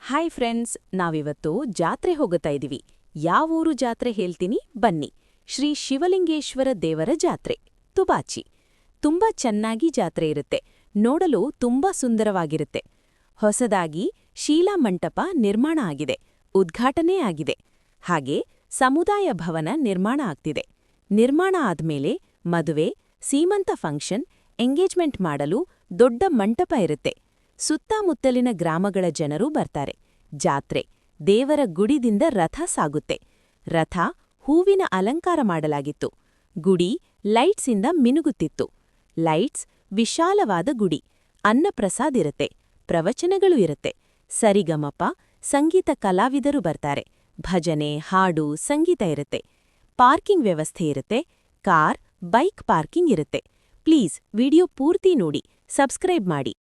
Hi friends, ನಾವಿವತ್ತು ಜಾತ್ರೆ ಹೋಗುತ್ತಾ ಇದೀವಿ. ಯಾವೂರು ಜಾತ್ರೆ ಹೇಳ್ತೀನಿ ಬನ್ನಿ. ಶ್ರೀ ಶಿವಲಿಂಗೇಶ್ವರ ದೇವರ ಜಾತ್ರೆ, ತುಬಾಚಿ. ತುಂಬಾ ಚೆನ್ನಾಗಿ ಜಾತ್ರೆ ಇರುತ್ತೆ. ನೋಡಲು ತುಂಬಾ ಸುಂದರವಾಗಿರುತ್ತೆ. ಹೊಸದಾಗಿ ಶೀಲಾ ಮಂಟಪ ನಿರ್ಮಾಣ ಆಗಿದೆ, ಉದ್ಘಾಟನೆ ಆಗಿದೆ. ಹಾಗೆ ಸಮುದಾಯ ಭವನ ನಿರ್ಮಾಣ ಆಗ್ತಿದೆ. ನಿರ್ಮಾಣ ಆದ್ಮೇಲೆ ಮದುವೆ, ಸೀಮಂತ ಫಂಕ್ಷನ್, ಎಂಗೇಜ್ಮೆಂಟ್ ಮಾಡಲು ದೊಡ್ಡ ಮಂಟಪ ಇರುತ್ತೆ. ಸುತ್ತಮುತ್ತಲಿನ ಗ್ರಾಮಗಳ ಜನರೂ ಬರ್ತಾರೆ. ಜಾತ್ರೆ, ದೇವರ ಗುಡಿದಿಂದ ರಥ ಸಾಗುತ್ತೆ. ರಥ ಹೂವಿನ ಅಲಂಕಾರ ಮಾಡಲಾಗಿತ್ತು. ಗುಡಿ ಲೈಟ್ಸಿಂದ ಮಿನುಗುತ್ತಿತ್ತು. ಲೈಟ್ಸ್, ವಿಶಾಲವಾದ ಗುಡಿ. ಅನ್ನಪ್ರಸಾದ್ ಇರುತ್ತೆ, ಪ್ರವಚನಗಳು ಇರುತ್ತೆ. ಸರಿಗಮಪ, ಸಂಗೀತ ಕಲಾವಿದರು ಬರ್ತಾರೆ. ಭಜನೆ, ಹಾಡು, ಸಂಗೀತ ಇರುತ್ತೆ. ಪಾರ್ಕಿಂಗ್ ವ್ಯವಸ್ಥೆ ಇರುತ್ತೆ. ಕಾರ್, ಬೈಕ್ ಪಾರ್ಕಿಂಗ್ ಇರುತ್ತೆ. ಪ್ಲೀಸ್ ವಿಡಿಯೋ ಪೂರ್ತಿ ನೋಡಿ, ಸಬ್ಸ್ಕ್ರೈಬ್ ಮಾಡಿ.